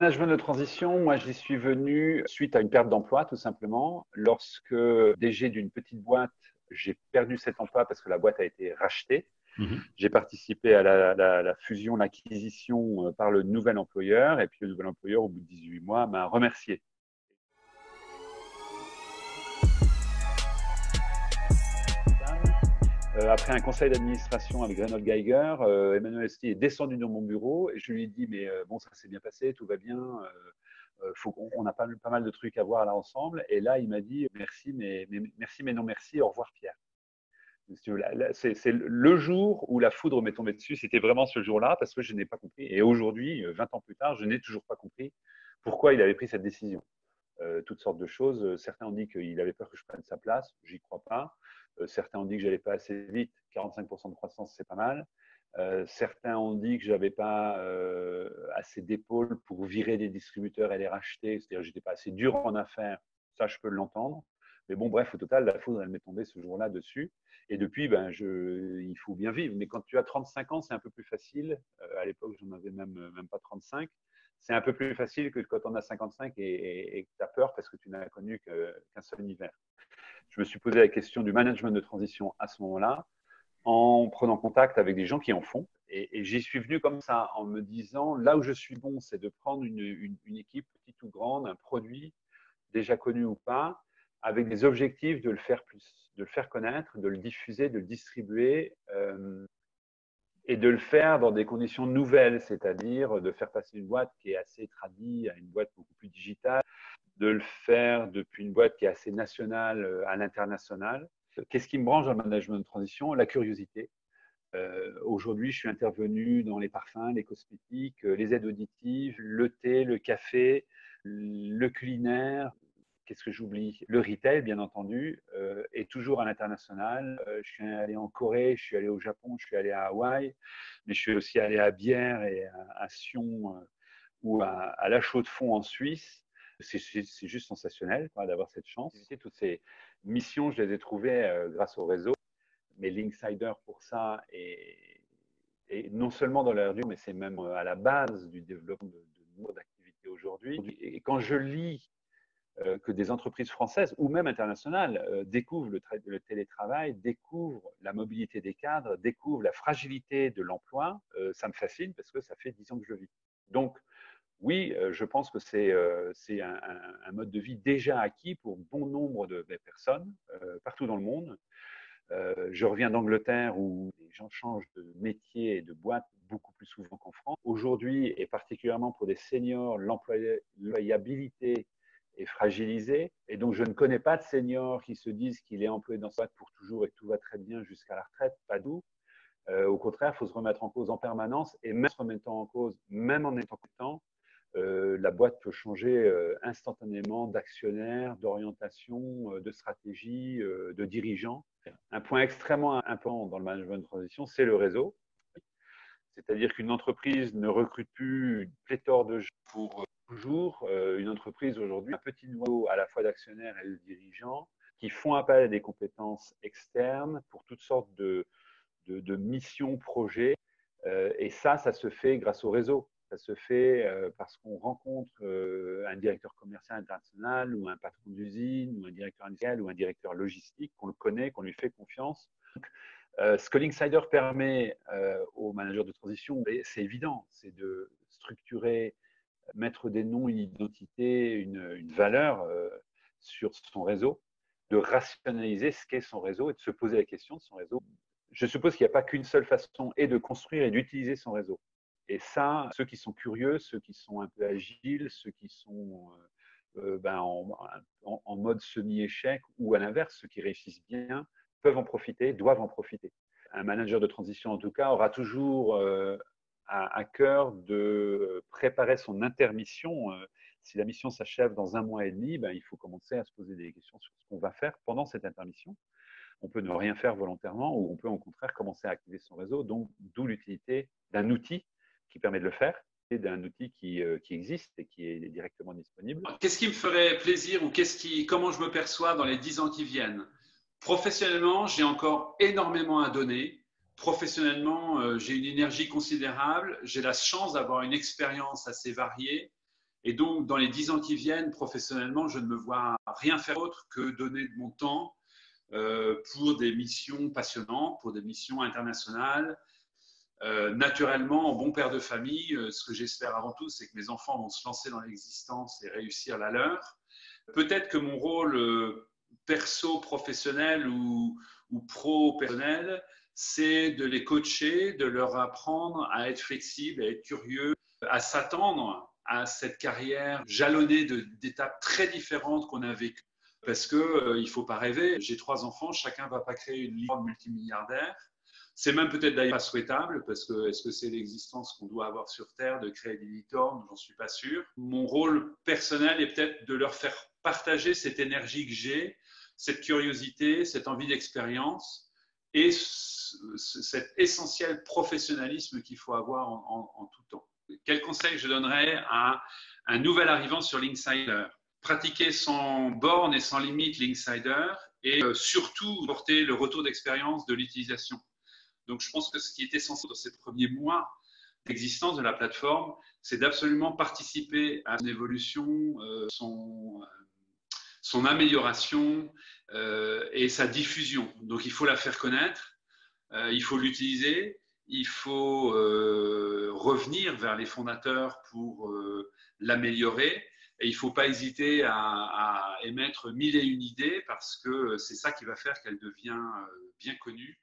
Management de transition, moi j'y suis venu suite à une perte d'emploi tout simplement. Lorsque DG d'une petite boîte, j'ai perdu cet emploi parce que la boîte a été rachetée. Mhm. J'ai participé à la fusion, l'acquisition par le nouvel employeur et puis le nouvel employeur au bout de 18 mois m'a remercié. Après un conseil d'administration avec Reynold Geiger, Emmanuel Esti est descendu dans mon bureau et je lui ai dit mais bon, ça s'est bien passé, tout va bien, on a pas mal de trucs à voir là ensemble. Et là il m'a dit merci mais non merci, au revoir Pierre. C'est le jour où la foudre m'est tombée dessus, c'était vraiment ce jour-là parce que je n'ai pas compris. Et aujourd'hui, 20 ans plus tard, je n'ai toujours pas compris pourquoi il avait pris cette décision. Toutes sortes de choses. Certains ont dit qu'il avait peur que je prenne sa place, j'y crois pas. Certains ont dit que j'allais pas assez vite, 45% de croissance, c'est pas mal. Certains ont dit que j'avais pas assez d'épaules pour virer des distributeurs et les racheter, c'est-à-dire que j'étais pas assez dur en affaires. Ça, je peux l'entendre. Mais bon, bref, au total, la foudre, elle m'est tombée ce jour-là dessus. Et depuis, ben, il faut bien vivre. Mais quand tu as 35 ans, c'est un peu plus facile. À l'époque, j'en avais même pas 35. C'est un peu plus facile que quand on a 55 et que tu as peur parce que tu n'as connu qu'un seul univers. Je me suis posé la question du management de transition à ce moment-là, en prenant contact avec des gens qui en font. Et j'y suis venu comme ça, en me disant, là où je suis bon, c'est de prendre une équipe, petite ou grande, un produit, déjà connu ou pas, avec des objectifs de le faire plus, de le faire connaître, de le diffuser, de le distribuer, et de le faire dans des conditions nouvelles, c'est-à-dire de faire passer une boîte qui est assez tradie à une boîte beaucoup plus digitale, de le faire depuis une boîte qui est assez nationale à l'international. Qu'est-ce qui me branche dans le management de transition? La curiosité. Aujourd'hui, je suis intervenu dans les parfums, les cosmétiques, les aides auditives, le thé, le café, le culinaire. Qu'est-ce que j'oublie? Le retail, bien entendu, et toujours à l'international. Je suis allé en Corée, je suis allé au Japon, je suis allé à Hawaï, mais je suis aussi allé à Bière et à Sion ou à La Chaux-de-Fonds en Suisse. C'est juste sensationnel d'avoir cette chance. Toutes ces missions, je les ai trouvées grâce au réseau. Mais Linksider pour ça, et non seulement dans leur dur, mais c'est même à la base du développement de nombre d'activités aujourd'hui. Et quand je lis que des entreprises françaises ou même internationales découvrent le télétravail, découvrent la mobilité des cadres, découvrent la fragilité de l'emploi, ça me fascine parce que ça fait 10 ans que je le vis. Donc, oui, je pense que c'est un mode de vie déjà acquis pour bon nombre de personnes partout dans le monde. Je reviens d'Angleterre où les gens changent de métier et de boîte beaucoup plus souvent qu'en France. Aujourd'hui, et particulièrement pour des seniors, l'employabilité est fragilisée. Et donc, je ne connais pas de seniors qui se disent qu'il est employé dans sa boîte pour toujours et que tout va très bien jusqu'à la retraite. Pas d'où. Au contraire, il faut se remettre en cause en permanence et même se remettant en cause, même en étant content, la boîte peut changer instantanément d'actionnaire, d'orientation, de stratégie, de dirigeant. Un point extrêmement important dans le management de transition, c'est le réseau. C'est-à-dire qu'une entreprise ne recrute plus une pléthore de gens pour toujours. Une entreprise aujourd'hui, un petit noyau à la fois d'actionnaires et de dirigeants qui font appel à des compétences externes pour toutes sortes de missions, projets. Et ça se fait grâce au réseau. Ça se fait parce qu'on rencontre un directeur commercial international ou un patron d'usine ou un directeur industriel ou un directeur logistique qu'on le connaît, qu'on lui fait confiance. Ce que Linksider permet aux managers de transition, c'est évident, c'est de structurer, mettre des noms, une identité, une valeur sur son réseau, de rationaliser ce qu'est son réseau et de se poser la question de son réseau. Je suppose qu'il n'y a pas qu'une seule façon et de construire et d'utiliser son réseau. Et ça, ceux qui sont curieux, ceux qui sont un peu agiles, ceux qui sont en mode semi-échec ou à l'inverse, ceux qui réussissent bien, peuvent en profiter, doivent en profiter. Un manager de transition, en tout cas, aura toujours à cœur de préparer son intermission. Si la mission s'achève dans 1 mois et demi, ben, il faut commencer à se poser des questions sur ce qu'on va faire pendant cette intermission. On peut ne rien faire volontairement ou on peut au contraire commencer à activer son réseau, donc d'où l'utilité d'un outil qui permet de le faire et d'un outil qui existe et qui est directement disponible. Qu'est-ce qui me ferait plaisir ou comment je me perçois dans les 10 ans qui viennent? Professionnellement, j'ai encore énormément à donner. Professionnellement, j'ai une énergie considérable. J'ai la chance d'avoir une expérience assez variée. Et donc, dans les 10 ans qui viennent, professionnellement, je ne me vois rien faire autre que donner de mon temps pour des missions passionnantes, pour des missions internationales. Naturellement, en bon père de famille, ce que j'espère avant tout, c'est que mes enfants vont se lancer dans l'existence et réussir la leur. Peut-être que mon rôle perso-professionnel ou pro-personnel, c'est de les coacher, de leur apprendre à être flexibles, à être curieux, à s'attendre à cette carrière jalonnée d'étapes très différentes qu'on a vécues. Parce qu'il ne faut pas rêver, j'ai 3 enfants, chacun ne va pas créer une licorne multimilliardaire. C'est même peut-être d'ailleurs pas souhaitable, parce que est-ce que c'est l'existence qu'on doit avoir sur Terre de créer des licornes? J'en suis pas sûr. Mon rôle personnel est peut-être de leur faire partager cette énergie que j'ai, cette curiosité, cette envie d'expérience et cet essentiel professionnalisme qu'il faut avoir en tout temps. Quel conseil je donnerais à un nouvel arrivant sur Linksider? Pratiquer sans borne et sans limite Linksider et surtout porter le retour d'expérience de l'utilisation. Donc, je pense que ce qui est essentiel dans ces premiers mois d'existence de la plateforme, c'est d'absolument participer à son évolution, son amélioration et sa diffusion. Donc, il faut la faire connaître, il faut l'utiliser, il faut revenir vers les fondateurs pour l'améliorer. Et il ne faut pas hésiter à émettre 1001 idées parce que c'est ça qui va faire qu'elle devient bien connue